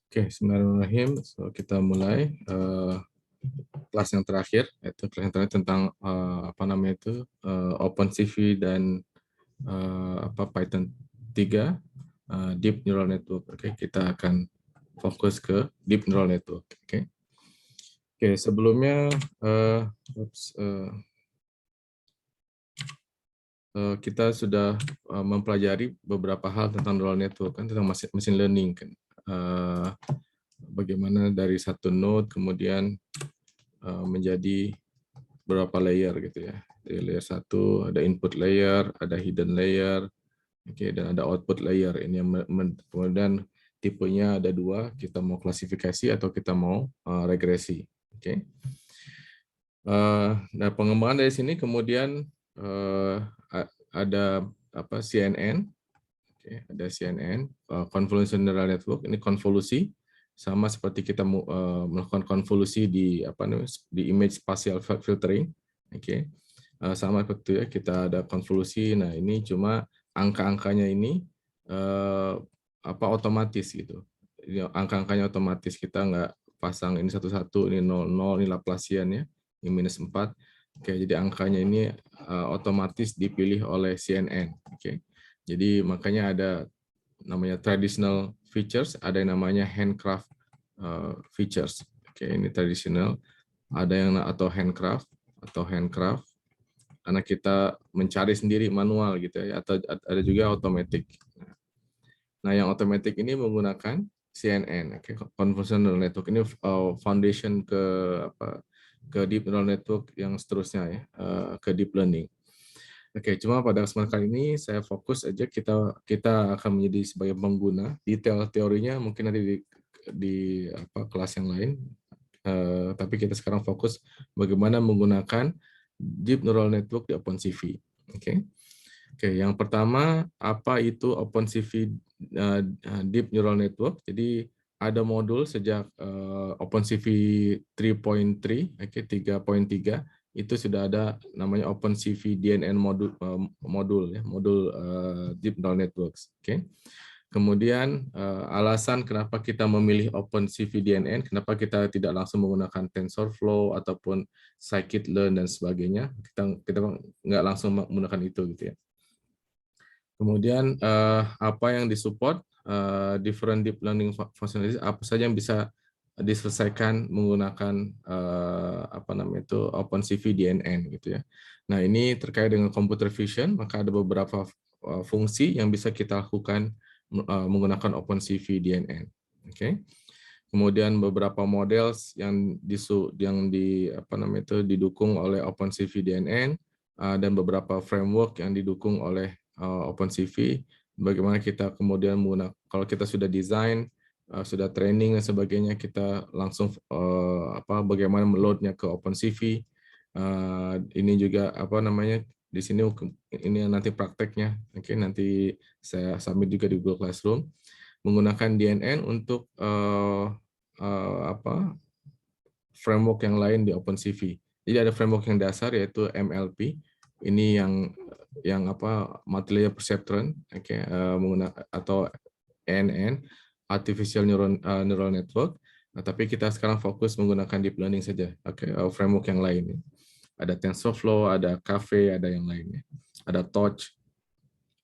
Oke, bismillahirrahmanirrahim. So, kita mulai kelas yang terakhir, yaitu kelas yang terakhir tentang apa namanya itu OpenCV dan Python 3 Deep Neural Network. Oke, kita akan fokus ke Deep Neural Network. Oke, sebelumnya kita sudah mempelajari beberapa hal tentang neural network kan, tentang machine learning kan. Bagaimana dari satu node kemudian menjadi beberapa layer gitu ya. Dari layer 1 ada input layer, ada hidden layer, oke, dan ada output layer. Ini yang kemudian tipenya ada dua, kita mau klasifikasi atau kita mau regresi. Oke. Nah, pengembangan dari sini kemudian ada apa CNN, oke, ada CNN, Convolutional Neural Network. Ini konvolusi sama seperti kita melakukan konvolusi di apa namanya di image spatial filtering, oke. Sama seperti ya, kita ada konvolusi. Nah, ini cuma angka-angkanya ini apa otomatis gitu. Ini angka-angkanya otomatis, kita nggak pasang ini satu-satu, ini 00, ini Laplacian ya, ini -4. Oke, jadi angkanya ini otomatis dipilih oleh CNN. Oke, jadi makanya ada namanya traditional features, ada yang namanya handcraft features. Oke, ini traditional, ada yang atau handcraft karena kita mencari sendiri manual gitu ya, atau ada juga automatic. Nah, yang automatic ini menggunakan CNN, okay. Convolutional Network ini foundation ke apa, ke deep neural network yang seterusnya ya, ke deep learning. Oke, cuma pada kesempatan kali ini saya fokus aja, kita akan menjadi sebagai pengguna. Detail teorinya mungkin nanti di apa kelas yang lain. Tapi kita sekarang fokus bagaimana menggunakan deep neural network di OpenCV. Oke. Oke, yang pertama, apa itu OpenCV Deep Neural Network? Jadi ada modul sejak OpenCV 3.3, oke, 3.3 itu sudah ada namanya OpenCV DNN modul ya, modul Deep Neural Networks. Oke. Kemudian alasan kenapa kita memilih OpenCV DNN, kenapa kita tidak langsung menggunakan TensorFlow ataupun Scikit-learn dan sebagainya, kita nggak langsung menggunakan itu gitu ya. Kemudian apa yang disupport, different deep learning functionalities, apa saja yang bisa diselesaikan menggunakan apa namanya itu OpenCV DNN gitu ya. Nah, ini terkait dengan computer vision, maka ada beberapa fungsi yang bisa kita lakukan menggunakan OpenCV DNN. Oke. Kemudian beberapa model yang apa namanya itu didukung oleh OpenCV DNN, dan beberapa framework yang didukung oleh OpenCV. Bagaimana kita kemudian menggunakan, kalau kita sudah desain, sudah training dan sebagainya, kita langsung bagaimana meloadnya ke OpenCV. Ini juga apa namanya di sini, ini nanti prakteknya. Oke, nanti saya submit juga di Google Classroom menggunakan DNN untuk framework yang lain di OpenCV. Jadi ada framework yang dasar yaitu MLP. Ini yang apa multilayer perceptron, okay, atau ANN, Artificial Neural Network. Nah, tapi kita sekarang fokus menggunakan deep learning saja. Okay, framework yang lain. Ada TensorFlow, ada Caffe, ada yang lainnya. Ada Torch.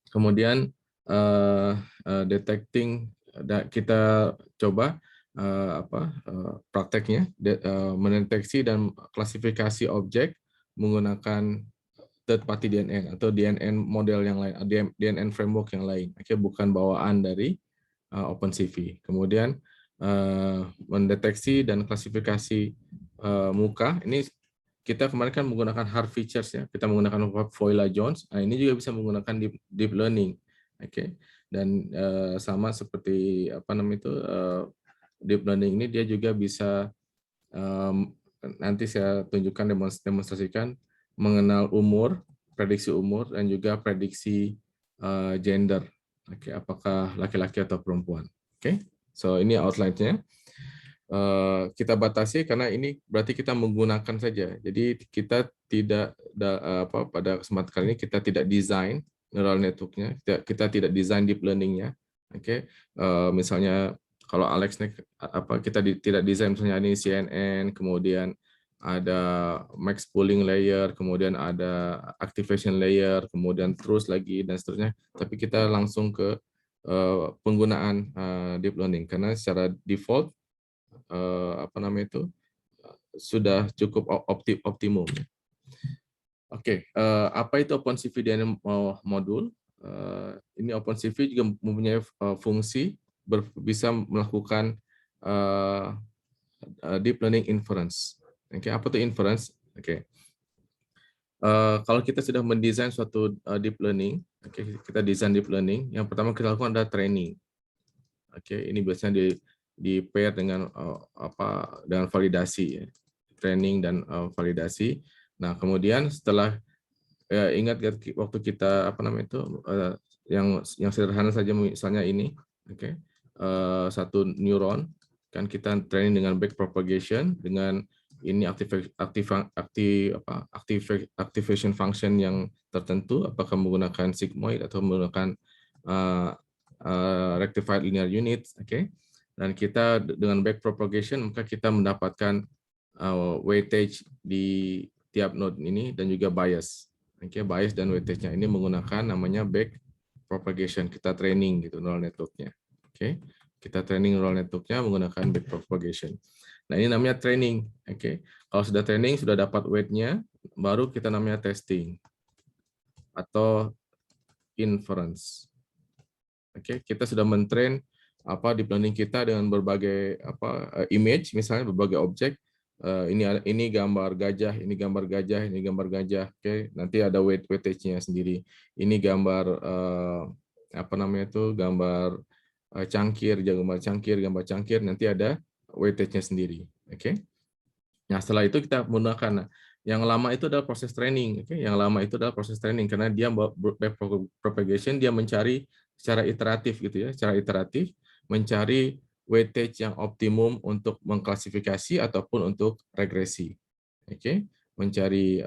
Kemudian detecting, kita coba prakteknya mendeteksi dan klasifikasi objek menggunakan third party DNN atau DNN model yang lain, DNN framework yang lain, bukan bawaan dari OpenCV. Kemudian mendeteksi dan klasifikasi muka. Ini kita kemarin kan menggunakan hard features ya, kita menggunakan Voila-Jones. Nah, ini juga bisa menggunakan deep learning, oke. Dan sama seperti apa namanya itu deep learning ini, dia juga bisa nanti saya tunjukkan, demonstrasikan mengenal umur, prediksi umur, dan juga prediksi gender, oke, apakah laki-laki atau perempuan. Oke, so ini outline-nya. Kita batasi karena ini berarti kita menggunakan saja. Jadi kita tidak pada kesempatan kali ini kita tidak desain neural network-nya, kita tidak desain deep learning-nya. Oke, misalnya kalau Alex nih kita tidak desain misalnya ini CNN, kemudian ada max pooling layer, kemudian ada activation layer, kemudian terus lagi dan seterusnya. Tapi kita langsung ke penggunaan deep learning karena secara default sudah cukup optimum. Oke, apa itu OpenCV DNN modul? Ini OpenCV juga mempunyai fungsi bisa melakukan deep learning inference. Oke, apa itu inference? Oke, kalau kita sudah mendesain suatu deep learning, oke, kita desain deep learning. Yang pertama kita lakukan adalah training. Oke, ini biasanya di pair dengan dengan validasi, ya. Training dan validasi. Nah, kemudian setelah ingat waktu kita yang sederhana saja misalnya ini, oke, satu neuron kan kita training dengan backpropagation dengan ini activation function yang tertentu, apakah menggunakan sigmoid atau menggunakan rectified linear unit, oke. Dan kita dengan backpropagation maka kita mendapatkan weightage di tiap node ini dan juga bias. Oke, bias dan weightage-nya ini menggunakan namanya back propagation. Kita training gitu neural network-nya. Oke, kita training neural network-nya menggunakan back propagation. Nah, ini namanya training. Oke, kalau sudah training, sudah dapat weight-nya, baru kita namanya testing atau inference. Oke, kita sudah mentrain deep learning kita dengan berbagai image, misalnya berbagai objek. Ini gambar gajah, ini gambar gajah, ini gambar gajah. Oke, nanti ada weightage-nya sendiri. Ini gambar gambar gambar cangkir, nanti ada weightage-nya sendiri. Oke. Nah, setelah itu kita menggunakan yang lama itu adalah proses training. Oke, yang lama itu adalah proses training karena dia propagation, dia mencari secara iteratif gitu ya, secara iteratif mencari weightage yang optimum untuk mengklasifikasi ataupun untuk regresi. Oke, mencari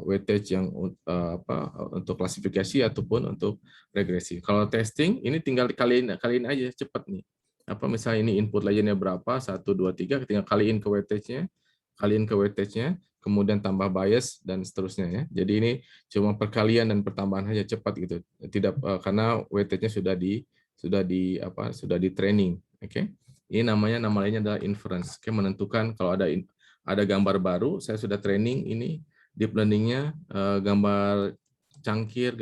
weightage yang untuk klasifikasi ataupun untuk regresi. Kalau testing ini tinggal kaliin aja cepat nih. Misalnya ini input layennya berapa, 1 2 3, tinggal kaliin ke weightage-nya, kemudian tambah bias dan seterusnya ya. Jadi ini cuma perkalian dan pertambahan saja cepat gitu. Tidak karena weightage-nya sudah di training, oke. Ini nama lainnya adalah inference. Oke, menentukan kalau ada gambar baru, saya sudah training ini deep learning-nya gambar cangkir,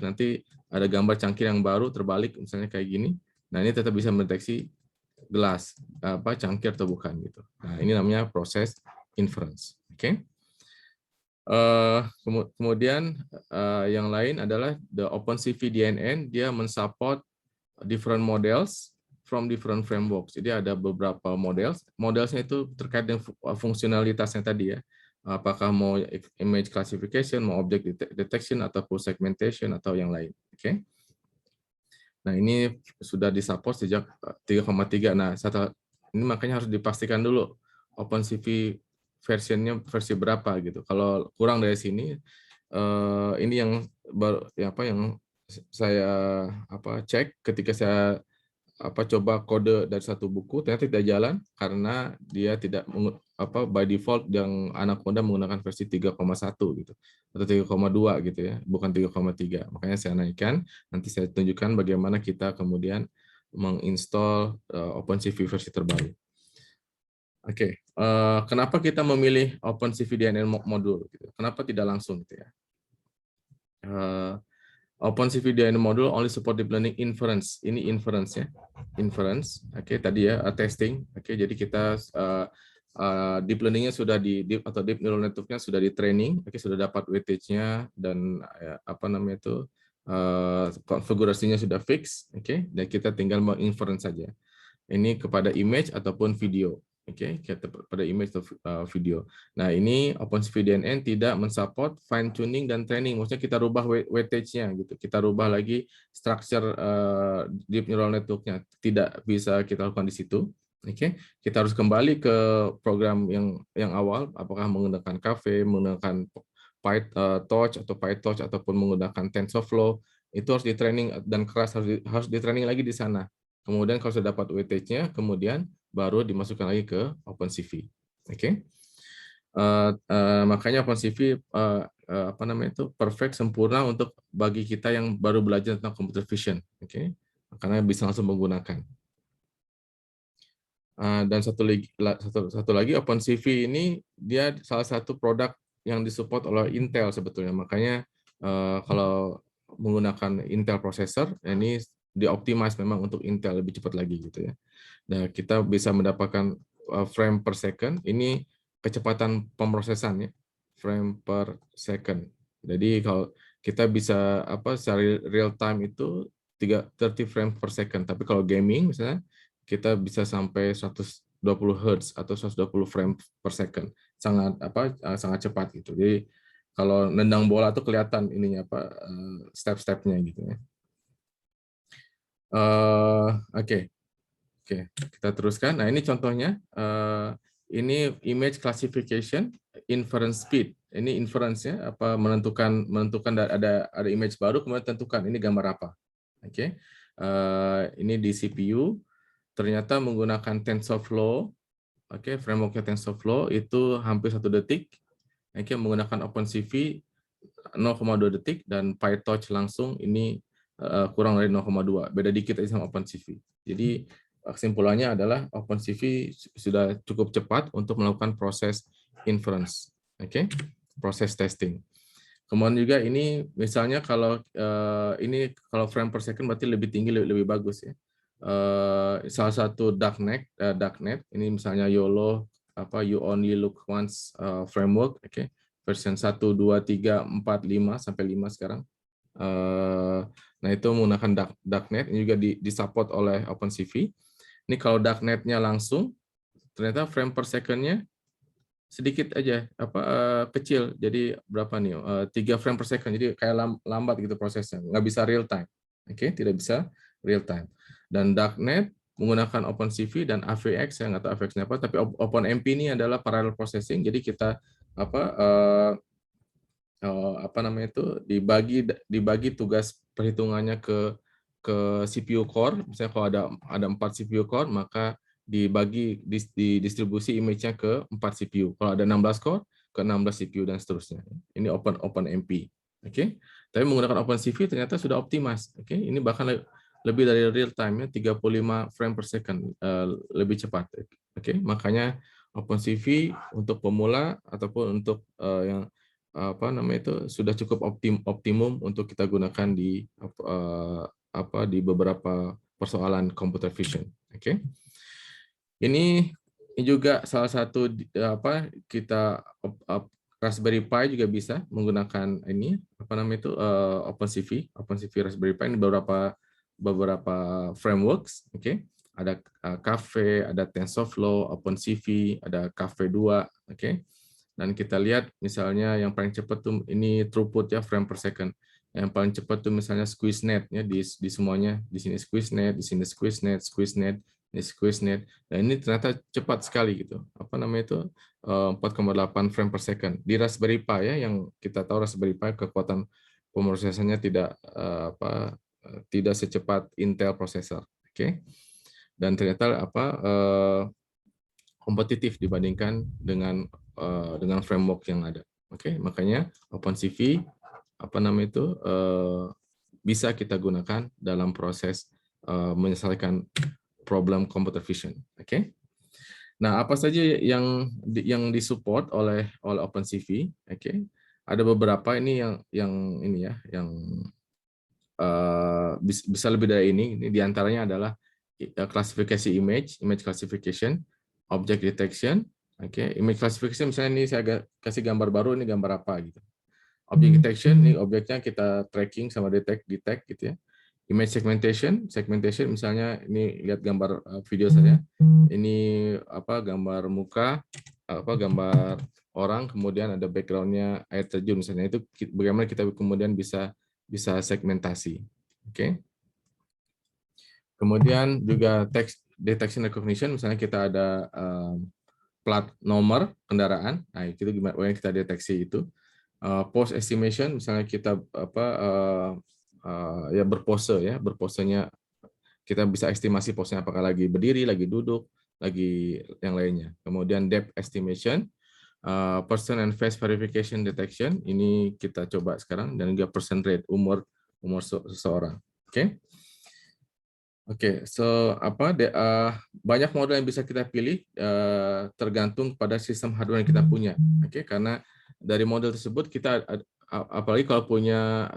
nanti ada gambar cangkir yang baru terbalik misalnya kayak gini. Nah, ini tetap bisa mendeteksi gelas cangkir atau bukan gitu. Nah, ini namanya proses inference. Oke. Kemudian yang lain adalah the OpenCV DNN, dia mensupport different models from different frameworks. Jadi ada beberapa modelsnya itu terkait dengan fungsionalitasnya tadi ya. Apakah mau image classification, mau object detection, ataupun segmentation, atau yang lain. Oke. Nah, ini sudah disupport sejak 3,3. Nah, ini makanya harus dipastikan dulu OpenCV versionnya versi berapa gitu. Kalau kurang dari sini, ini yang saya cek ketika saya coba kode dari satu buku, ternyata tidak jalan karena dia tidak by default yang Anaconda menggunakan versi 3,1 gitu atau 3,2 gitu ya, bukan 3,3. Makanya saya naikkan, nanti saya tunjukkan bagaimana kita kemudian menginstall OpenCV versi terbaru. Oke, kenapa kita memilih OpenCV DNN modul? Gitu. Kenapa tidak langsung gitu ya? OpenCV DNN modul only support deep learning inference. Ini inference ya, inference. Oke, tadi ya testing. Oke, jadi kita deep learning-nya sudah atau deep neural network-nya sudah di training. Oke, sudah dapat weightage-nya dan konfigurasinya sudah fix. Oke, dan kita tinggal menginference saja. Ini kepada image ataupun video. Oke, pada image atau video. Nah, ini OpenCV DNN tidak mensupport fine tuning dan training. Maksudnya kita rubah weightage-nya gitu. Kita rubah lagi structure deep neural network-nya. Tidak bisa kita lakukan di situ. Oke, kita harus kembali ke program yang awal, apakah menggunakan Caffe, menggunakan PyTorch atau PyTorch ataupun menggunakan TensorFlow, itu harus di training dan harus di training lagi di sana. Kemudian kalau sudah dapat weightage-nya, kemudian baru dimasukkan lagi ke OpenCV. Oke. Makanya OpenCV apa namanya itu perfect, sempurna untuk bagi kita yang baru belajar tentang computer vision. Oke. Karena bisa langsung menggunakan. Dan satu lagi OpenCV ini dia salah satu produk yang disupport oleh Intel sebetulnya. Makanya kalau menggunakan Intel processor ini dioptimize memang untuk Intel lebih cepat lagi gitu ya. Nah, kita bisa mendapatkan frame per second, ini kecepatan pemrosesan ya, frame per second. Jadi kalau kita bisa secara real time itu 30 frame per second, tapi kalau gaming misalnya kita bisa sampai 120 Hz atau 120 frame per second. Sangat cepat gitu. Jadi kalau nendang bola tuh kelihatan ininya step-stepnya gitu ya. Oke, kita teruskan. Nah, ini contohnya. Ini image classification, inference speed. Ini inference-nya menentukan ada image baru, kemudian tentukan ini gambar apa. Oke. Ini di CPU ternyata menggunakan TensorFlow. Oke, framework-nya TensorFlow itu hampir 1 detik. Oke, menggunakan OpenCV 0,2 detik dan PyTorch langsung ini kurang dari 0,2. Beda dikit aja sama OpenCV. Jadi kesimpulannya adalah OpenCV sudah cukup cepat untuk melakukan proses inference. Oke, proses testing. Kemudian juga ini misalnya kalau ini kalau frame per second berarti lebih tinggi, lebih bagus ya. Salah satu darknet ini misalnya YOLO You Only Look Once framework, oke. Version 1, 2, 3, 4, 5 sampai 5 sekarang. Nah, itu menggunakan darknet, ini juga disupport oleh OpenCV. Ini kalau darknet-nya langsung ternyata frame per second-nya sedikit aja kecil, jadi berapa nih 3 frame per second, jadi kayak lambat gitu prosesnya, nggak bisa real time. Oke, tidak bisa real time. Dan darknet menggunakan OpenCV dan AVX, saya nggak tahu AVX-nya apa, tapi OpenMP ini adalah parallel processing, jadi kita dibagi tugas perhitungannya ke CPU core. Misalnya kalau ada 4 CPU core, maka dibagi di distribusi image-nya ke 4 CPU. Kalau ada 16 core, ke 16 CPU dan seterusnya. Ini OpenMP. Oke. Tapi menggunakan OpenCV ternyata sudah optimize. Oke. Ini bahkan lebih dari real time ya, 35 frame per second, lebih cepat. Oke. Makanya OpenCV untuk pemula ataupun untuk yang sudah cukup optimum untuk kita gunakan di beberapa persoalan computer vision. Oke. Ini juga salah satu kita Raspberry Pi juga bisa menggunakan ini OpenCV Raspberry Pi ini beberapa frameworks, oke. Ada Caffe, ada TensorFlow, OpenCV, ada Caffe 2, oke. Dan kita lihat misalnya yang paling cepat tuh ini throughput ya, frame per second. Yang paling cepat tuh misalnya SqueezeNet ya, di semuanya, di sini SqueezeNet, di sini SqueezeNet, ini SqueezeNet. Dan ini ternyata cepat sekali gitu. 4,8 frame per second. Di Raspberry Pi ya, yang kita tahu Raspberry Pi kekuatan pemrosesannya tidak secepat Intel processor. Oke. Dan ternyata kompetitif dibandingkan dengan framework yang ada. Oke, makanya OpenCV bisa kita gunakan dalam proses menyelesaikan problem computer vision. Oke. Nah, apa saja yang disupport oleh OpenCV? Oke. Ada beberapa ini yang bisa lebih dari ini. Ini diantaranya adalah klasifikasi image classification, object detection. Oke, image classification misalnya ini saya kasih gambar baru, ini gambar apa gitu. Object detection, ini objeknya kita tracking sama detect gitu ya. Image segmentation misalnya ini lihat gambar video saya. Ini gambar muka, gambar orang, kemudian ada backgroundnya air terjun misalnya, itu bagaimana kita kemudian bisa segmentasi. Oke. Kemudian juga text detection recognition, misalnya kita ada plat nomor kendaraan, nah itu gimana yang kita deteksi itu. Pose estimation, misalnya kita berposenya kita bisa estimasi posnya apakah lagi berdiri, lagi duduk, lagi yang lainnya. Kemudian depth estimation, person and face verification detection, ini kita coba sekarang, dan juga person rate, umur seseorang. Oke. Oke, so banyak model yang bisa kita pilih tergantung pada sistem hardware yang kita punya. Oke, karena dari model tersebut kita apalagi kalau punya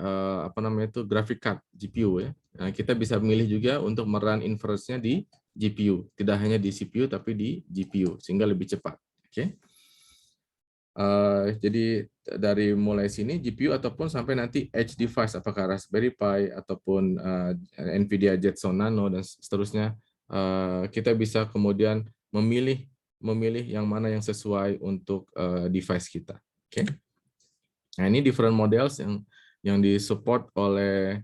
graphic card GPU ya, nah, kita bisa memilih juga untuk merun inference-nya di GPU, tidak hanya di CPU tapi di GPU sehingga lebih cepat. Oke. Jadi dari mulai sini GPU ataupun sampai nanti edge device, apakah Raspberry Pi ataupun NVIDIA Jetson Nano dan seterusnya, kita bisa kemudian memilih yang mana yang sesuai untuk device kita. Oke. Nah, ini different models yang disupport oleh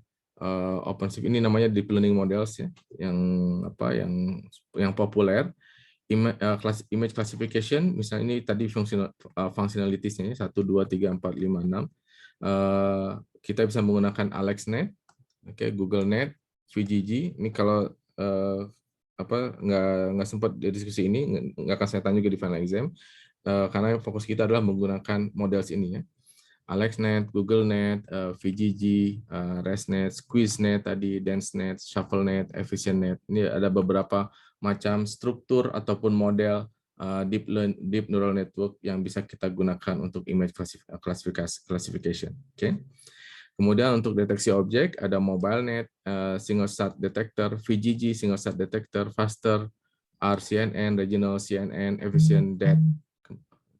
OpenCV, ini namanya deep learning models ya, yang populer. Image classification, misalnya ini tadi functionalities-nya 1, 2, 3, 4, 5, 6. Kita bisa menggunakan AlexNet, GoogleNet, VGG. Ini kalau nggak sempat di diskusi ini, nggak akan saya tanya juga di final exam, karena fokus kita adalah menggunakan models ini ya. AlexNet, GoogleNet, VGG, ResNet, SqueezeNet tadi, DenseNet, ShuffleNet, EfficientNet. Ini ada beberapa macam struktur ataupun model deep neural network yang bisa kita gunakan untuk image classification. Oke. Kemudian untuk deteksi objek ada MobileNet, Single Sat Detector, VGG Single Sat Detector, Faster, RCNN, Regional CNN, EfficientDet.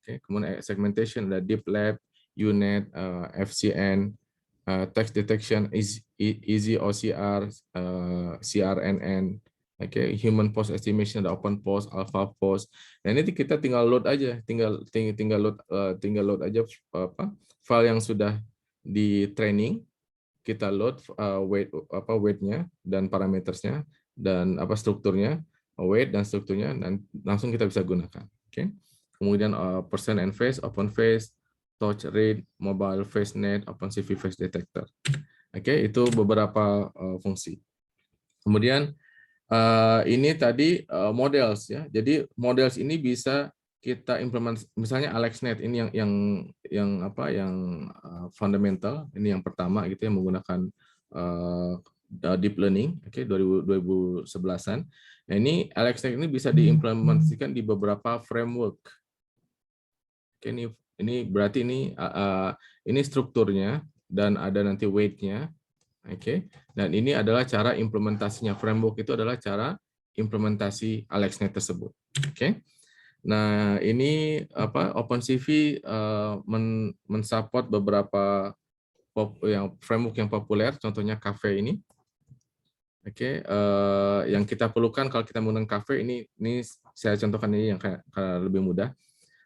Oke. Kemudian segmentation ada DeepLab, UNet, FCN, text detection, Easy OCR, CRNN, human pose estimation, ada open pose, alpha pose. Nah, ini kita tinggal load aja, tinggal load aja file yang sudah di training, kita load weight-nya dan parametersnya dan strukturnya, weight dan strukturnya, dan langsung kita bisa gunakan. Oke. Kemudian person and face, open face, touch rate, mobile face net, OpenCV face detector. Oke, itu beberapa fungsi. Kemudian ini tadi models ya. Jadi models ini bisa kita implement, misalnya AlexNet ini yang fundamental, ini yang pertama gitu yang menggunakan deep learning, 2011-an. Nah, ini AlexNet ini bisa diimplementasikan di beberapa framework. Oke, ini berarti ini strukturnya dan ada nanti weight-nya. Oke. Dan ini adalah cara implementasinya. Framework itu adalah cara implementasi AlexNet tersebut. Oke. Nah, ini OpenCV mensupport beberapa framework yang populer, contohnya Caffe ini. Oke, yang kita perlukan kalau kita menggunakan Caffe ini saya contohkan ini yang karena lebih mudah.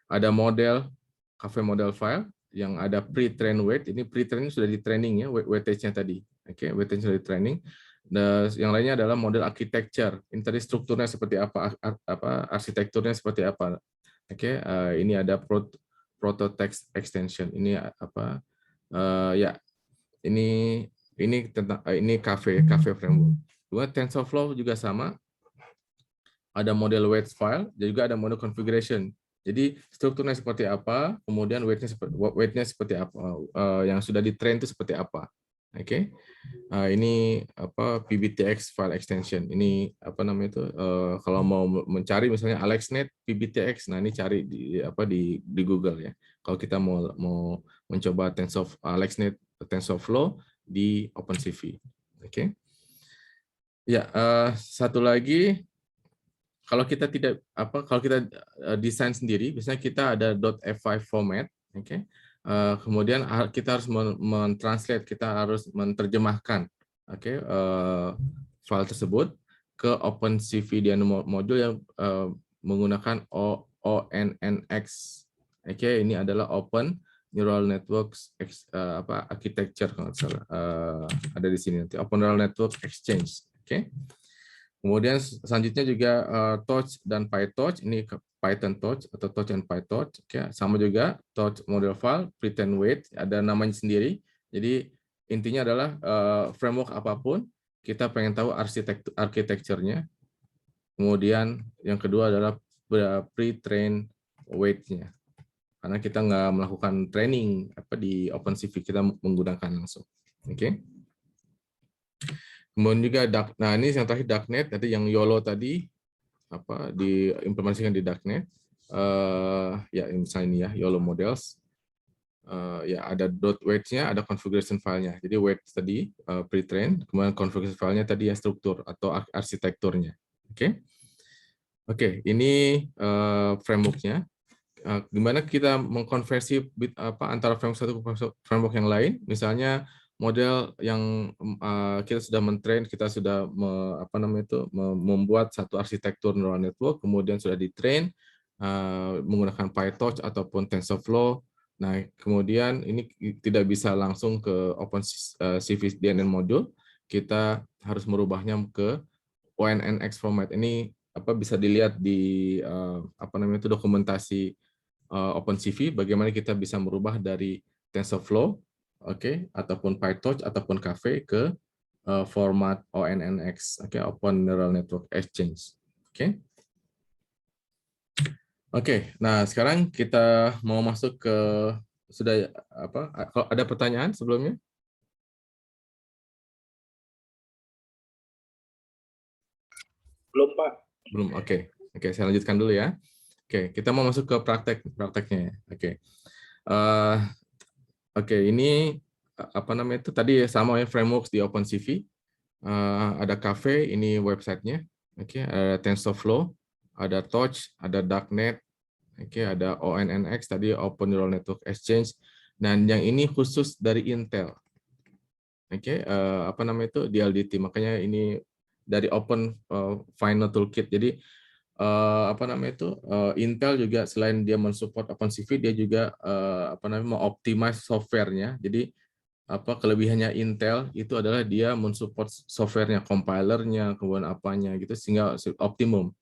Ada model Caffe model file yang ada pre-train weight. Ini pre-train sudah di training ya, weightage-nya tadi. Oke, weightage sudah di training. Dan yang lainnya adalah model architecture. Ini tadi strukturnya seperti apa, arsitekturnya seperti apa. Oke, ini ada proto text extension. Ini ini tentang ini Caffe framework. Kemudian TensorFlow juga sama. Ada model weights file, dan juga ada model configuration. Jadi strukturnya seperti apa, kemudian weight-nya seperti apa, yang sudah di-train itu seperti apa. Oke. Ini PBTX file extension. Ini kalau mau mencari misalnya AlexNet PBTX, nah ini cari di Google ya. Kalau kita mau mencoba AlexNet TensorFlow di OpenCV. Oke. Ya, satu lagi, kalau kita desain sendiri, biasanya kita ada .f5 format, kemudian kita harus mentranslate, kita harus menerjemahkan, file tersebut ke OpenCV module yang menggunakan ONNX. Ini adalah Open Neural Networks Architecture, kalau nggak salah, ada di sini nanti, Open Neural Network Exchange. Kemudian selanjutnya juga Torch dan PyTorch, ini Python Torch atau Torch and PyTorch. Sama juga Torch model file, pretend weight, ada namanya sendiri. Jadi intinya adalah framework apapun kita pengen tahu arsitekturnya. Kemudian yang kedua adalah pre-train weight-nya. Karena kita nggak melakukan training di OpenCV, kita menggunakan langsung. Oke. Kemudian juga nah ini yang terakhir darknet, tadi yang YOLO tadi diimplementasikan di darknet. Ya misalnya ini ya YOLO models. Ya ada .weight-nya, ada configuration file-nya. Jadi weight tadi pre-train, kemudian configuration file-nya tadi ya struktur atau arsitekturnya. Oke. Oke, ini framework-nya. Gimana kita mengkonversi antara framework satu ke framework yang lain? Misalnya model yang kita sudah mentrain, kita sudah membuat satu arsitektur neural network, kemudian sudah ditrain menggunakan PyTorch ataupun TensorFlow. Nah, kemudian ini tidak bisa langsung ke OpenCV DNN module, kita harus merubahnya ke ONNX format. Ini bisa dilihat di dokumentasi OpenCV, bagaimana kita bisa merubah dari TensorFlow, ataupun PyTorch ataupun Caffe ke format ONNX, Open Neural Network Exchange. Nah sekarang kita mau masuk ke kalau ada pertanyaan sebelumnya? Belum, Pak. Belum. Oke, saya lanjutkan dulu ya. Kita mau masuk ke prakteknya. Ini tadi sama ya, frameworks di OpenCV. Ada Caffe, ini websitenya. Ada TensorFlow, ada Torch, ada Darknet, ada ONNX tadi Open Neural Network Exchange. Dan yang ini khusus dari Intel. DLDT. Makanya ini dari Open Final Toolkit. Jadi Intel juga selain dia mensupport OpenCV, dia juga mengoptimize softwarenya. Jadi kelebihannya Intel itu adalah dia mensupport softwarenya, compilernya, kemudian apanya gitu sehingga optimum.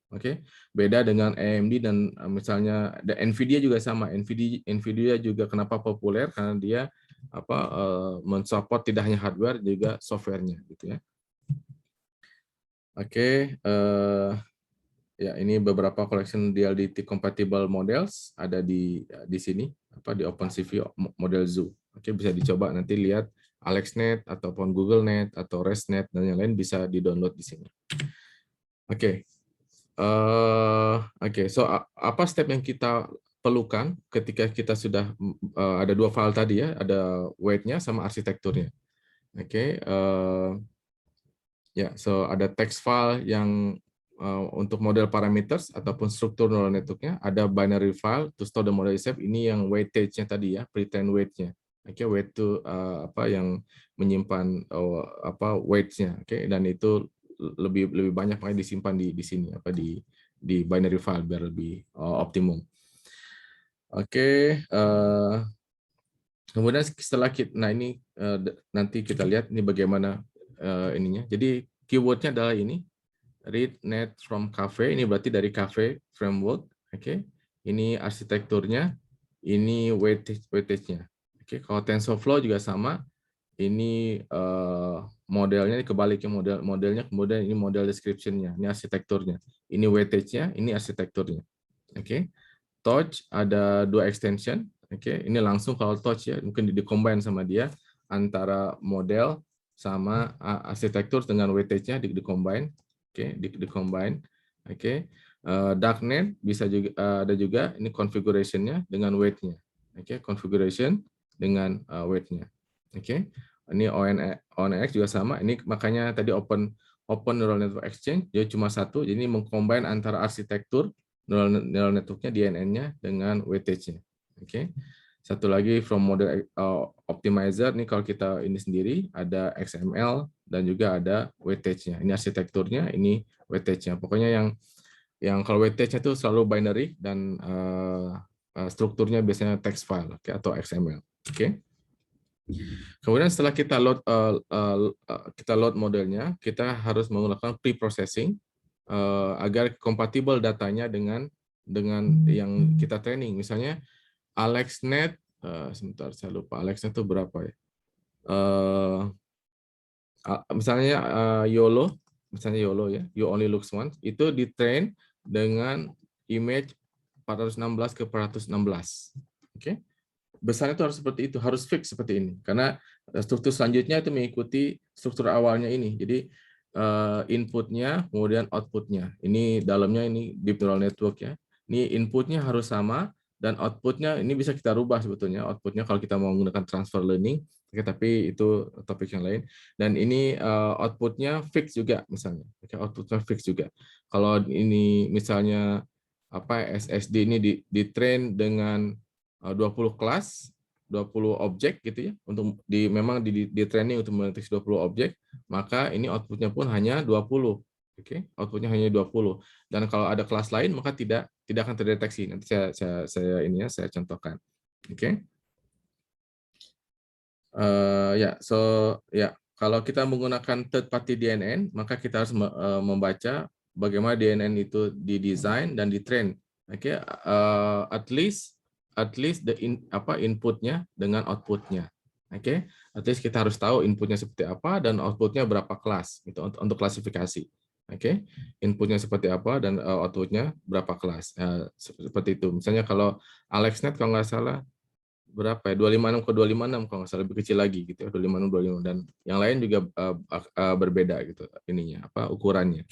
Beda dengan AMD dan misalnya Nvidia juga sama. Nvidia juga kenapa populer karena dia mensupport tidak hanya hardware juga softwarenya gitu ya. Ya, ini beberapa collection DLDT compatible models ada di sini di OpenCV model Zoo. Bisa dicoba nanti lihat AlexNet ataupun GoogleNet atau ResNet dan yang lain bisa di-download di sini. So apa step yang kita perlukan ketika kita sudah ada dua file tadi ya, ada weight-nya sama arsitekturnya. So ada text file yang untuk model parameters ataupun struktur neural network-nya, ada binary file to store the model itself. Ini yang weightage-nya tadi ya, pre-train weight-nya. Weight to yang menyimpan weights-nya. Dan itu lebih banyak makanya disimpan di sini di binary file biar lebih optimum. Kemudian setelah ini nanti kita lihat ini bagaimana ininya. Jadi keyword-nya adalah ini. Read net from Caffe, ini berarti dari Caffe framework. Ini arsitekturnya, ini weightage-nya. Kalau TensorFlow juga sama. Ini modelnya kebaliknya, modelnya kemudian ini model description-nya, ini arsitekturnya. Ini weightage-nya, ini arsitekturnya. Torch ada dua extension. Ini langsung kalau Torch ya, mungkin di-combine sama dia antara model sama arsitektur dengan weightage-nya di-combine. Di-combine. Darknet bisa juga ada juga ini configuration-nya dengan weight-nya. Configuration dengan weight-nya. Ini ONNX juga sama. Ini makanya tadi Open Neural Network Exchange dia cuma satu, jadi mengcombine antara arsitektur neural network-nya DNN-nya dengan weightage-nya. Satu lagi from model optimizer, ini kalau kita ini sendiri ada XML dan juga ada weightage-nya. Ini arsitekturnya, ini weightage-nya. Pokoknya yang kalau weightage-nya itu selalu binary dan strukturnya biasanya text file atau XML. Kemudian setelah kita load modelnya, kita harus menggunakan pre-processing agar kompatibel datanya dengan yang kita training. Misalnya AlexNet, sebentar saya lupa AlexNet itu berapa ya? misalnya YOLO, ya, you only looks once, itu di-train dengan image 416 ke 416. Oke. Besarnya itu harus seperti itu, harus fix seperti ini. Karena struktur selanjutnya itu mengikuti struktur awalnya ini. Jadi inputnya, kemudian outputnya. Ini dalamnya ini deep neural network ya. Ini inputnya harus sama, dan outputnya ini bisa kita rubah sebetulnya. Outputnya kalau kita mau menggunakan transfer learning, tapi itu topik yang lain. Dan ini outputnya fix juga misalnya. Outputnya fix juga. Kalau ini misalnya SSD ini di-train dengan 20 kelas, 20 objek gitu ya, untuk memang di training untuk mendeteksi 20 objek, maka ini outputnya pun hanya 20. Oke, outputnya hanya 20. Dan kalau ada kelas lain maka tidak akan terdeteksi. Nanti saya contohkan. Oke. Kalau kita menggunakan third party DNN, maka kita harus membaca bagaimana DNN itu didesain dan ditrain. Oke, at least inputnya dengan outputnya. Oke, at least kita harus tahu inputnya seperti apa dan outputnya berapa kelas gitu untuk klasifikasi. Oke, inputnya seperti apa dan outputnya berapa kelas. Seperti itu. Misalnya kalau AlexNet kalau nggak salah berapa ya, 256 ke 256 kalau nggak salah, lebih kecil lagi gitu ya, 256 255, dan yang lain juga berbeda gitu ininya ukurannya.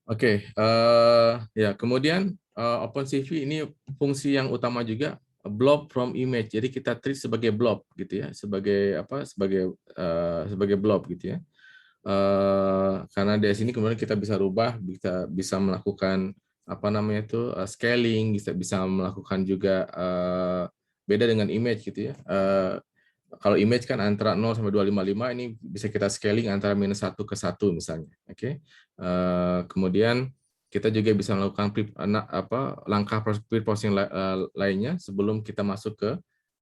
Oke, ya kemudian OpenCV ini fungsi yang utama juga, blob from image. Jadi kita treat sebagai blob gitu ya, sebagai blob gitu ya. Karena dari sini kemudian kita bisa rubah, bisa melakukan scaling, bisa melakukan juga beda dengan image gitu ya. Kalau image kan antara 0 sampai 255, ini bisa kita scaling antara -1 ke 1 misalnya. Oke. Kemudian kita juga bisa melakukan langkah pre-processing lainnya sebelum kita masuk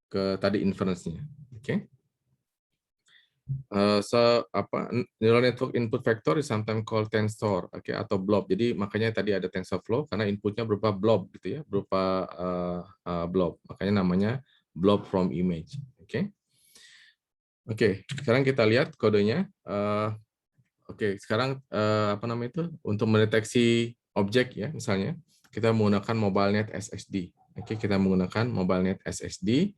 ke tadi inference-nya. Oke. Neural network input vector is sometimes called tensor, atau blob. Jadi makanya tadi ada TensorFlow karena inputnya berupa blob gitu ya, berupa blob. Makanya namanya blob from image. Oke, sekarang kita lihat kodenya. Sekarang untuk mendeteksi objek ya, misalnya kita menggunakan MobileNet SSD. Kita menggunakan MobileNet SSD.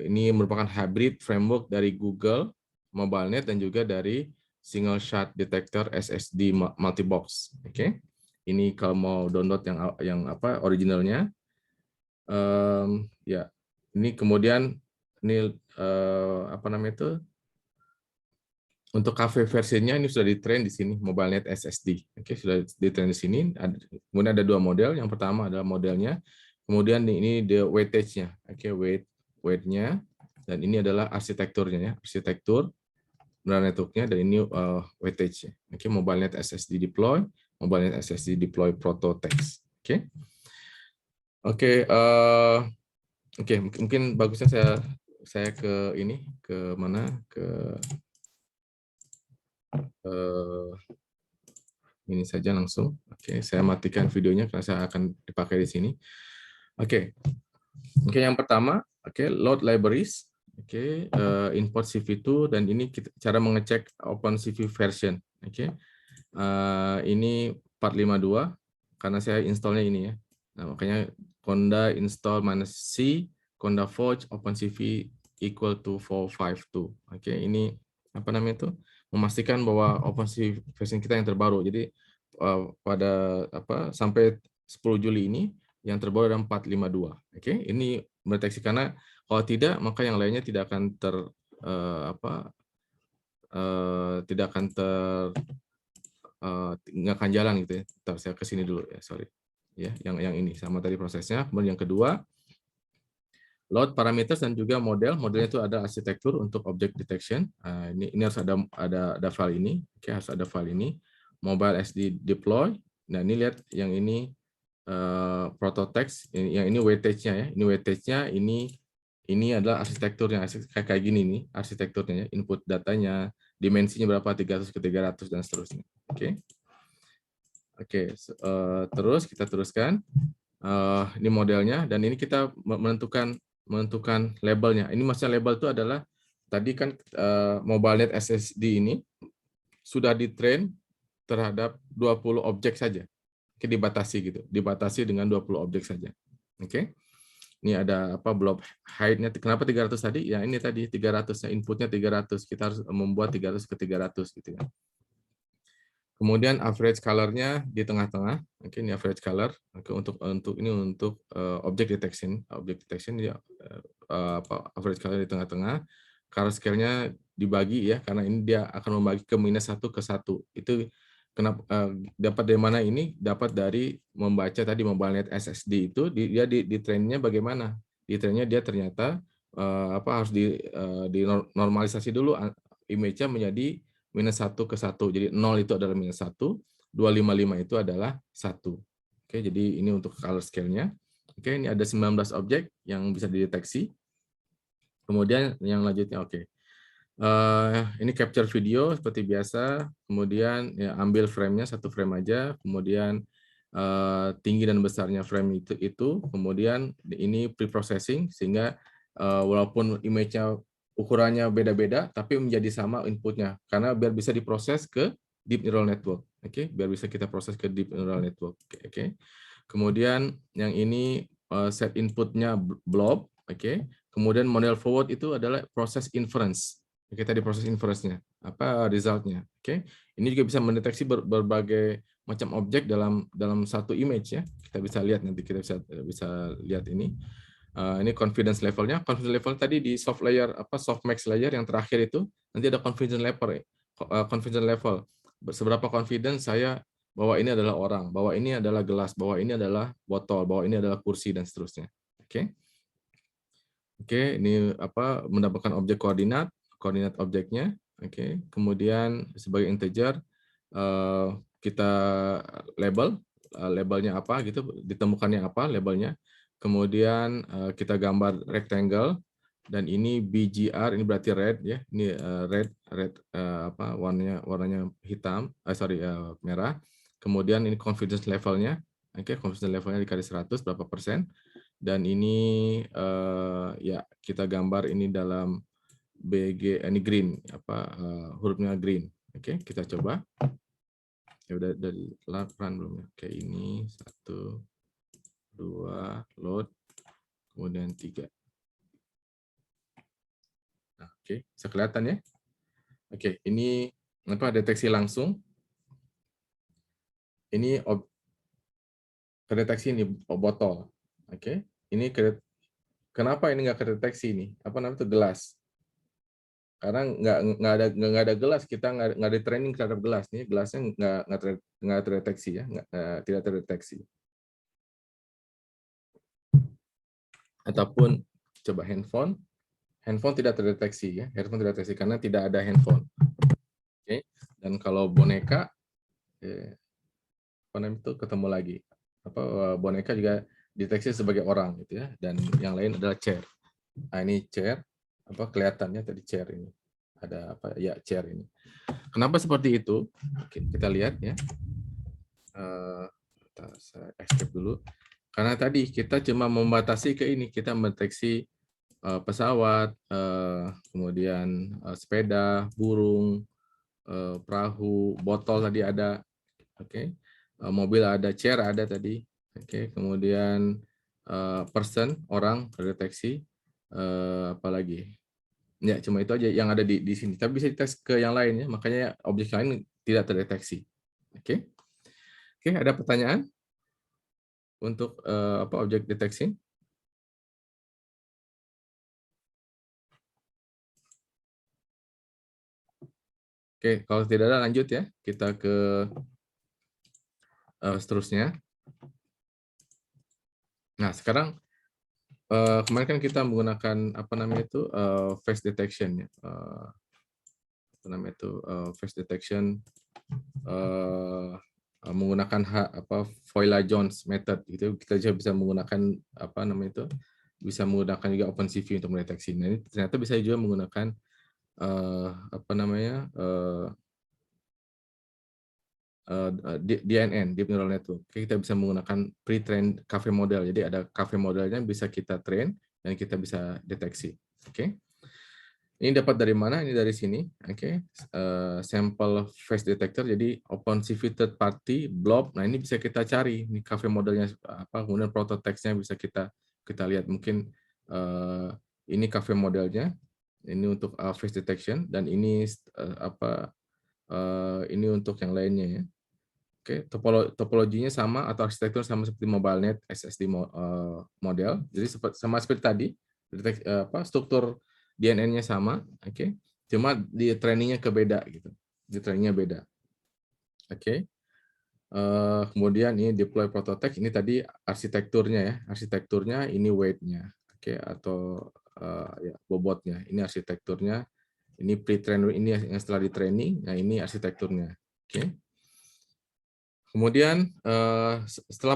Ini merupakan hybrid framework dari Google MobileNet dan juga dari Single Shot Detector SSD Multibox. Ini kalau mau download yang originalnya. Ya, ini kemudian ini untuk cafe versinya ini sudah di-train di sini, MobileNet SSD. Sudah di-train di sini. Kemudian ada dua model. Yang pertama adalah modelnya. Kemudian ini the weightage-nya. Weight-nya. Dan ini adalah arsitekturnya ya. Arsitektur neural network-nya, dan ini weightage-nya. MobileNet SSD deploy, MobileNet SSD deploy proto-text. Mungkin bagusnya saya ke mana? Ini saja langsung. Saya matikan videonya karena saya akan dipakai di sini. Yang pertama, load libraries, import CV2, dan ini cara mengecek OpenCV version. Ini 452 karena saya installnya ini ya. Nah, makanya conda install -c conda forge OpenCV equal to 452. Ini memastikan bahwa OpenCV versi kita yang terbaru. Jadi pada sampai 10 Juli ini yang terbaru ada 452. Ini mendeteksi, karena kalau tidak maka yang lainnya tidak akan nggak akan jalan gitu ya. Ntar saya ke sini dulu ya, sorry. Ya, yang ini sama tadi prosesnya. Kemudian yang kedua, load parameters dan juga model. Modelnya itu ada arsitektur untuk object detection. Ini harus ada file ini. Harus ada file ini. Mobile SD deploy. Nah, ini lihat yang ini proto-text, yang ini weightage-nya ya. Ini weightage-nya, ini adalah arsitekturnya, kayak gini nih arsitekturnya ya. Input datanya, dimensinya berapa, 300 ke 300 dan seterusnya. Terus kita teruskan. Ini modelnya, dan ini kita menentukan labelnya. Ini maksudnya label itu adalah tadi kan MobileNet SSD ini sudah ditrain terhadap 20 objek saja. Oke, dibatasi gitu. Dibatasi dengan 20 objek saja. Oke. Ini ada apa blob height-nya kenapa 300 tadi? Ya ini tadi 300, inputnya 300. Kita harus membuat 300 ke 300 gitu ya. Kemudian average color-nya di tengah-tengah. Oke, ini average color. Oke, untuk object detection ya average color di tengah-tengah. Color scale-nya dibagi ya karena ini dia akan membagi ke -1 ke 1. Itu kenapa dapat dari mana ini? Dapat dari membaca tadi MobileNet SSD itu dia di train-nya bagaimana? Di train-nya dia ternyata harus dinormalisasi dulu image-nya menjadi -1 ke 1. Jadi 0 itu adalah -1, 255 itu adalah 1. Oke, jadi ini untuk color scale-nya. Oke, ini ada 19 objek yang bisa dideteksi. Kemudian yang lanjutnya, oke. Ini capture video seperti biasa, kemudian ya, ambil frame-nya, 1 frame aja, kemudian tinggi dan besarnya frame itu, kemudian ini pre-processing, sehingga walaupun image-nya ukurannya beda-beda, tapi menjadi sama inputnya, karena biar bisa diproses ke deep neural network. Oke, biar bisa kita proses ke deep neural network. Oke. Kemudian yang ini set inputnya blob. Oke. Kemudian model forward itu adalah proses inference. Oke, tadi proses inference-nya. Apa result-nya? Oke. Ini juga bisa mendeteksi berbagai macam objek dalam satu image ya. Kita bisa lihat nanti kita bisa lihat ini. Ini confidence level-nya. Confidence level tadi di soft layer softmax layer yang terakhir itu nanti ada confidence level. Confidence level. Seberapa confidence saya bahwa ini adalah orang, bahwa ini adalah gelas, bahwa ini adalah botol, bahwa ini adalah kursi dan seterusnya. Oke. Oke, ini mendapatkan objek koordinat objeknya. Oke. Kemudian sebagai integer kita labelnya apa gitu, ditemukannya apa labelnya. Kemudian kita gambar rectangle dan ini BGR, ini berarti red ya. Ini red warnanya hitam, merah. Kemudian ini confidence levelnya. Oke, confidence levelnya dikali 100 berapa persen. Dan ini ya kita gambar ini dalam BG, ini green hurufnya green. Oke, kita coba. Ya udah dari run belum ya. Oke, ini 1 2 load kemudian 3. Nah, oke, bisa kelihatan ya. Oke, ini deteksi langsung. Ini kedeteksi ini botol. Oke, ini kenapa ini nggak kedeteksi ini? Gelas. Karena nggak ada gelas, kita nggak ada training terhadap gelas nih, gelasnya nggak terdeteksi ya, tidak terdeteksi. Ataupun coba handphone tidak terdeteksi ya, handphone tidak terdeteksi karena tidak ada handphone. Oke, dan kalau boneka itu ketemu lagi, boneka juga deteksi sebagai orang gitu ya, dan yang lain adalah chair. Nah, ini chair, kelihatannya tadi chair ini ada chair ini. Kenapa seperti itu? Oke, kita lihat ya. Saya escape dulu. Karena tadi kita cuma membatasi ke ini, kita mendeteksi pesawat, kemudian sepeda, burung, perahu, botol tadi ada, oke, mobil ada, chair ada tadi, oke, kemudian person, orang terdeteksi, apalagi, ya cuma itu aja yang ada di sini. Tapi bisa dites ke yang lain ya, makanya objek lain tidak terdeteksi, oke. Oke, ada pertanyaan untuk objek deteksi? Oke, kalau tidak ada lanjut ya, kita ke seterusnya. Nah, sekarang kemarin kan kita menggunakan face detection ya. Face detection menggunakan Voila-Jones method gitu. Kita juga bisa menggunakan bisa menggunakan juga OpenCV untuk mendeteksi. Nah, ini ternyata bisa juga menggunakan DNN, Deep Neural Network. Kita bisa menggunakan pre-trained cafe model. Jadi ada cafe modelnya bisa kita train dan kita bisa deteksi. Oke. Ini dapat dari mana? Ini dari sini. Oke. Sampel face detector. Jadi OpenCV third party blob. Nah, ini bisa kita cari. Ini cafe modelnya apa, kemudian prototext-nya bisa kita lihat. Mungkin ini cafe modelnya. Ini untuk face detection dan ini ini untuk yang lainnya ya. Oke, topologinya sama atau arsitektur sama seperti MobileNet SSD model. Jadi sama seperti tadi, struktur DNN-nya sama, oke. Cuma di trainingnya beda gitu. Di trainingnya beda. Oke. Kemudian ini deploy prototype, ini tadi arsitekturnya ya. Arsitekturnya ini weight-nya. Oke, atau ya, bobotnya. Ini arsitekturnya. Ini pre-train, ini yang setelah di training. Nah, ini arsitekturnya. Oke. Kemudian setelah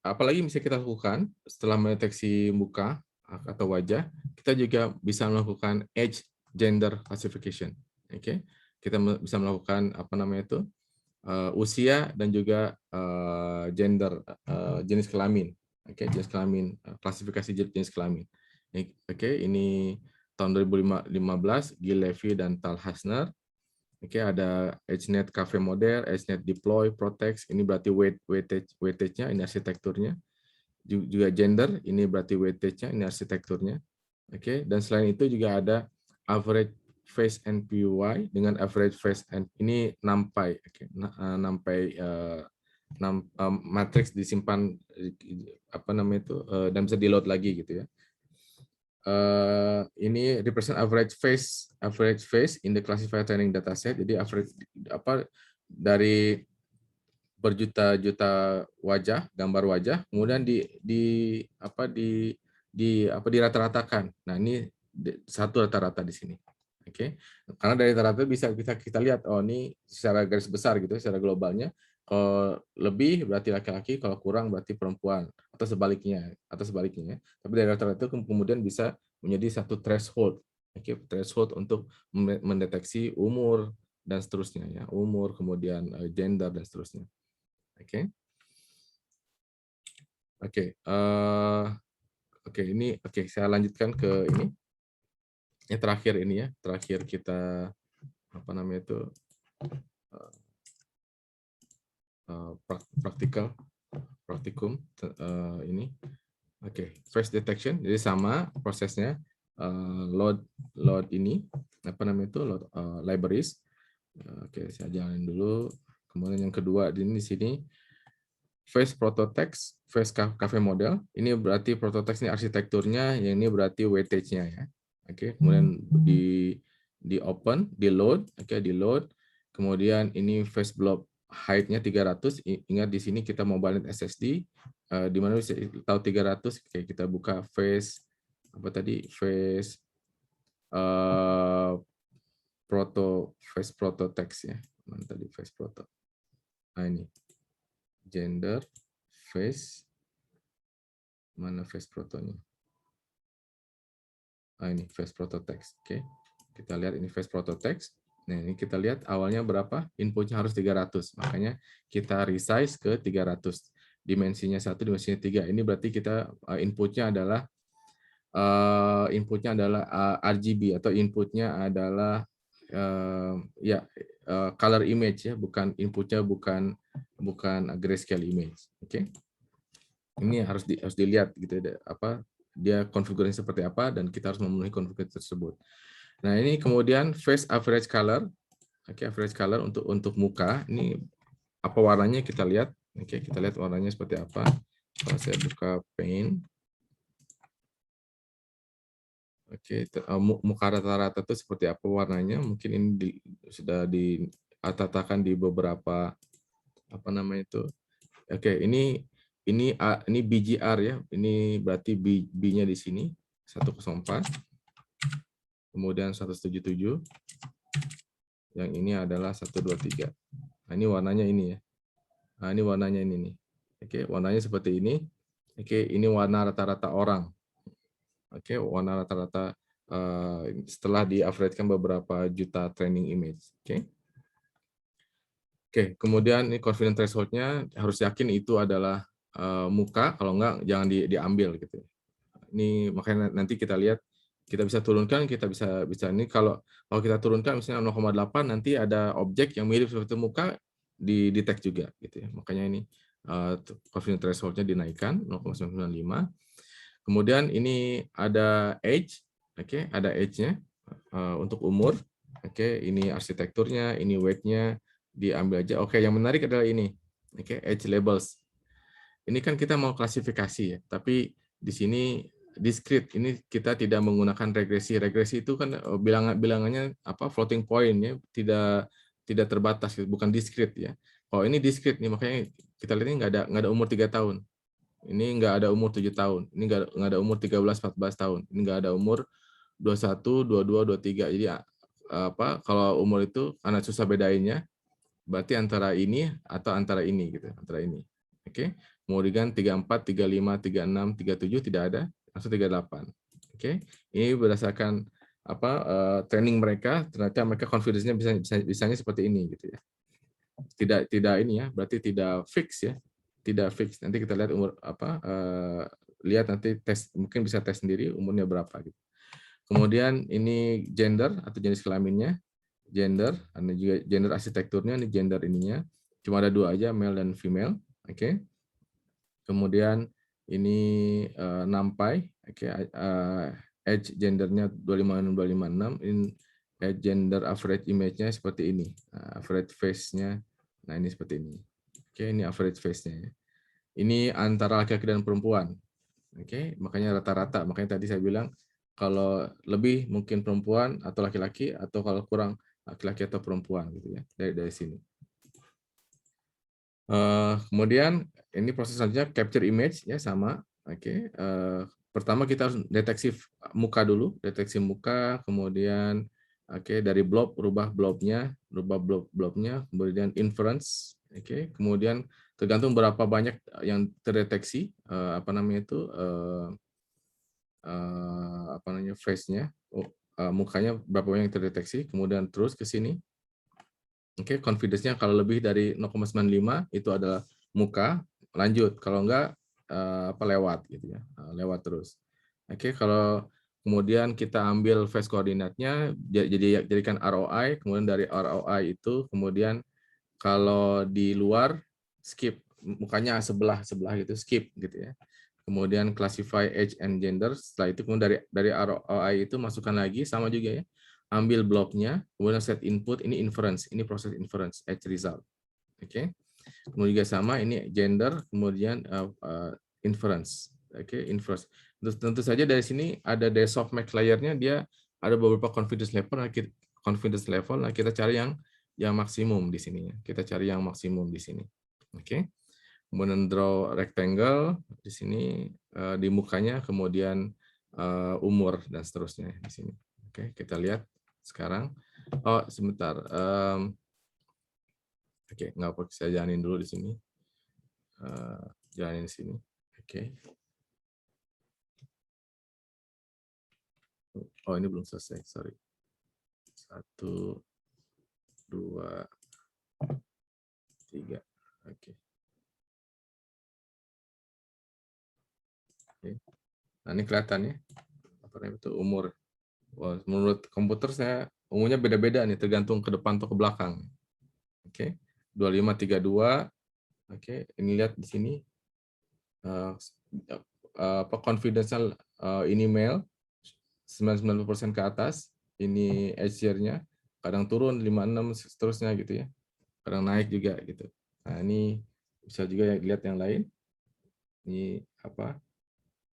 apalagi bisa kita lakukan setelah mendeteksi muka atau wajah, kita juga bisa melakukan age gender classification. Oke, kita bisa melakukan apa namanya itu usia dan juga gender, jenis kelamin. Oke, jenis kelamin, klasifikasi jenis kelamin. Oke, ini tahun 2015 Gil Levy dan Tal Hasner. Oke, ada EdgeNet Cafe Model, EdgeNet Deploy, Protect, ini berarti weightage-nya, ini arsitekturnya. Juga gender, ini berarti weightage-nya, ini arsitekturnya. Oke, dan selain itu juga ada average face NPY dengan average face and ini NumPy. Oke, NumPy matrix disimpan apa namanya itu dan bisa di load lagi gitu ya. Ini represent average face in the classified training dataset. Jadi average apa dari berjuta-juta wajah, gambar wajah, kemudian dirata-ratakan. Nah, ini satu rata-rata di sini. Oke. Karena dari rata-rata bisa kita lihat oh ini secara garis besar gitu, secara globalnya. Kalau lebih berarti laki-laki, kalau kurang berarti perempuan atau sebaliknya ya. Tapi dari rata-rata itu kemudian bisa menjadi satu threshold. Oke, threshold untuk mendeteksi umur dan seterusnya ya, umur kemudian gender dan seterusnya. Oke. Oke, ini saya lanjutkan ke ini. Yang terakhir ini ya, terakhir kita apa namanya itu praktikum ini. Oke, face detection. Jadi sama prosesnya load ini apa namanya itu load libraries. Oke, saya jalanin dulu. Kemudian yang kedua di sini face prototext, face cafe model. Ini berarti prototext ini arsitekturnya, yang ini berarti weightage-nya ya. Oke, kemudian di open, di load, oke, di load. Kemudian ini face blob height-nya 300. Ingat di sini kita mobile SSD di mana bisa tahu 300. Oke, kita buka face apa tadi? Face face prototext ya. Mana tadi face proto? Nah, ini gender, face, mana face protonya? Nah, ini face prototext. Oke, kita lihat ini face prototext. Nah, ini kita lihat awalnya berapa? Inputnya harus 300. Makanya kita resize ke 300. Dimensinya 1, dimensinya 3. Ini berarti kita inputnya adalah RGB atau inputnya adalah color image ya, bukan inputnya bukan grayscale image. Oke. Ini harus dilihat gitu ya, apa dia konfigurasinya seperti apa dan kita harus memenuhi konfigurasi tersebut. Nah, ini kemudian face average color. Oke, average color untuk muka. Ini apa warnanya kita lihat. Oke, kita lihat warnanya seperti apa. Kalau saya buka Paint. Oke, muka rata-rata itu seperti apa warnanya? Mungkin ini sudah ditatakan di beberapa apa namanya itu. Oke, ini BGR ya. Ini berarti B-nya di sini 104. Kemudian 177. Yang ini adalah 123. Nah, ini warnanya ini ya. Nah, ini warnanya ini nih. Oke, warnanya seperti ini. Oke, ini warna rata-rata orang. Oke, warna rata-rata setelah di-average-kan beberapa juta training image. Oke. Oke, kemudian ini confidence threshold-nya harus yakin itu adalah muka, kalau enggak jangan diambil gitu. Ini makanya nanti kita lihat Kita bisa turunkan, kita bisa ini kalau kita turunkan misalnya 0,8 nanti ada objek yang mirip seperti muka di detect juga gitu ya. Makanya ini confidence threshold-nya dinaikkan 0,95. Kemudian ini ada age, oke, ada age-nya untuk umur. Oke, ini arsitekturnya, ini weight-nya diambil aja. Oke, yang menarik adalah ini. Oke, age labels. Ini kan kita mau klasifikasi ya, tapi di sini discrete. Ini kita tidak menggunakan regresi. Regresi itu kan bilangannya apa floating point ya, tidak terbatas, bukan discrete ya. Kalau ini discrete nih, makanya kita lihat ini nggak ada umur 3 tahun. Ini nggak ada umur 7 tahun. Ini nggak ada umur 13-14 tahun. Ini nggak ada umur 21, 22, 23. Jadi apa kalau umur itu karena susah bedainnya, berarti antara ini atau antara ini gitu, antara ini. Oke. Kemudian 34, 35, 36, 37 tidak ada, langsung 38. Oke. Ini berdasarkan apa training mereka, ternyata mereka confidence-nya bisanya seperti ini gitu ya. Tidak ini ya, berarti tidak fix ya. Tidak fix. Nanti kita lihat umur apa lihat nanti tes, mungkin bisa tes sendiri umurnya berapa gitu. Kemudian ini gender atau jenis kelaminnya, gender, ada juga gender arsitekturnya, ini gender ininya. Cuma ada 2 aja, male dan female. Oke. Kemudian ini NumPy, oke, age gendernya 256, ini age gender average image-nya seperti ini. Average face-nya, nah ini seperti ini. Oke, ini average face-nya. Ini antara laki-laki dan perempuan. Oke, makanya rata-rata. Makanya tadi saya bilang kalau lebih mungkin perempuan atau laki-laki, atau kalau kurang laki-laki atau perempuan gitu ya, dari sini. Kemudian ini proses selanjutnya capture image ya sama. Oke, pertama kita harus deteksi muka dulu, deteksi muka, kemudian dari blob rubah blobnya, kemudian inference. Oke, kemudian tergantung berapa banyak yang terdeteksi apa namanya itu apa namanya face-nya, mukanya berapa banyak yang terdeteksi, kemudian terus ke sini. Oke, confidence-nya kalau lebih dari 0,95 itu adalah muka, lanjut. Kalau enggak apa lewat gitu ya, lewat terus. Oke, kalau kemudian kita ambil face koordinatnya, jadikan ROI, kemudian dari ROI itu kemudian kalau di luar skip, mukanya sebelah gitu, skip gitu ya. Kemudian classify age and gender, setelah itu kemudian dari ROI itu masukkan lagi sama juga ya. Ambil bloknya, kemudian set input, ini inference, ini proses inference, edge result. Oke. Kemudian juga sama, ini gender, kemudian inference. Oke, inference. Tentu saja dari sini ada dari softmax layer-nya, dia ada beberapa confidence level, nah kita cari yang maksimum di sini. Kita cari yang maksimum di sini. Oke. Kemudian draw rectangle di sini di mukanya, kemudian umur dan seterusnya di sini. Oke, kita lihat sekarang. Oh, sebentar. Oke, nggak apa, saya jalanin dulu di sini. Jalanin di sini. Oke. Oh, ini belum selesai, sorry. 1, 2, 3. Oke. Nah, ini kelihatan ya. Apa namanya itu umur. Menurut komputer saya umurnya beda-beda nih, tergantung ke depan atau ke belakang. Oke. 2532. Oke, ini lihat di sini apa confidential ini male 99% ke atas, ini age year-nya, kadang turun 56 seterusnya gitu ya. Kadang naik juga gitu. Nah, ini bisa juga lihat yang lain. Ini apa?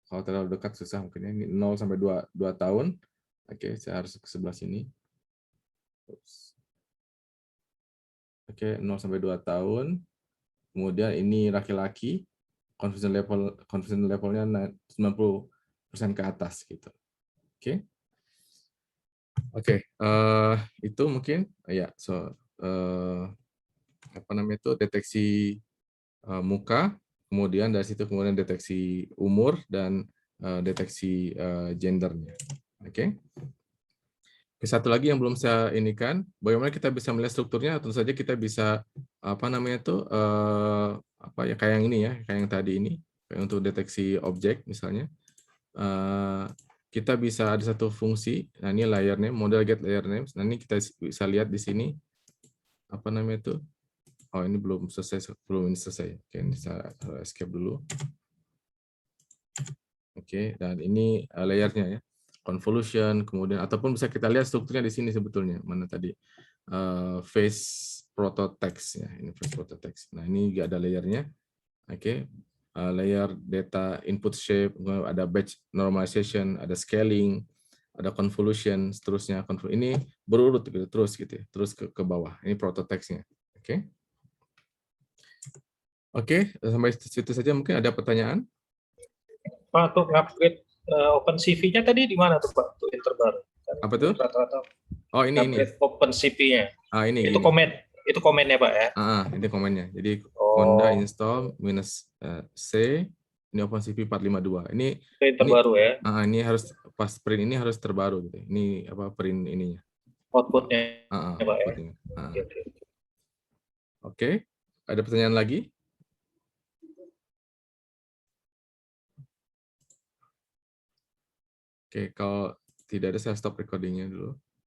Kalau terlalu dekat susah mungkin ya. Ini 0 sampai 2 tahun. Oke, saya harus ke sebelah sini. Oke, 0 sampai 2 tahun. Kemudian ini laki-laki, confidence levelnya 90% ke atas gitu. Oke. Oke, itu mungkin ya apa namanya itu deteksi muka, kemudian dari situ kemudian deteksi umur dan deteksi gendernya. Oke. Satu lagi yang belum saya inikan, bagaimana kita bisa melihat strukturnya? Tentu saja kita bisa apa namanya itu apa ya kayak yang ini ya, kayak yang tadi ini, kayak untuk deteksi objek misalnya. kita bisa ada satu fungsi. Nah, ini layer name, model get layer names. Nah, ini kita bisa lihat di sini apa namanya itu. Oh, ini belum selesai, belum ini selesai. Oke, ini saya escape dulu. Oke, dan ini layernya ya. Convolution, kemudian ataupun bisa kita lihat strukturnya di sini sebetulnya. Mana tadi? Face proto text ya. Ini face proto text. Nah, ini juga ada layernya. Oke. Layer data input shape, ada batch normalization, ada scaling, ada convolution, seterusnya. Ini berurut gitu, terus gitu ya. Terus ke bawah. Ini proto text-nya. Oke. Oke, sampai situ saja mungkin ada pertanyaan. Pak, untuk upgrade OpenCV-nya tadi di mana tuh Pak? Untuk yang terbaru. Kan Apa tuh? rata-rata Oh, ini. upgrade OpenCV-nya. Ini Itu gini. komennya Pak ya? Ini komennya. Jadi Conda Oh, install -c, ini OpenCV 452. itu yang terbaru ya, Ini harus pas print ini harus terbaru gitu. Ini apa print ininya. outputnya ya Pak ya? Outputnya. Oke, oke. Oke, ada pertanyaan lagi? Oke, kalau tidak ada saya stop recordingnya dulu.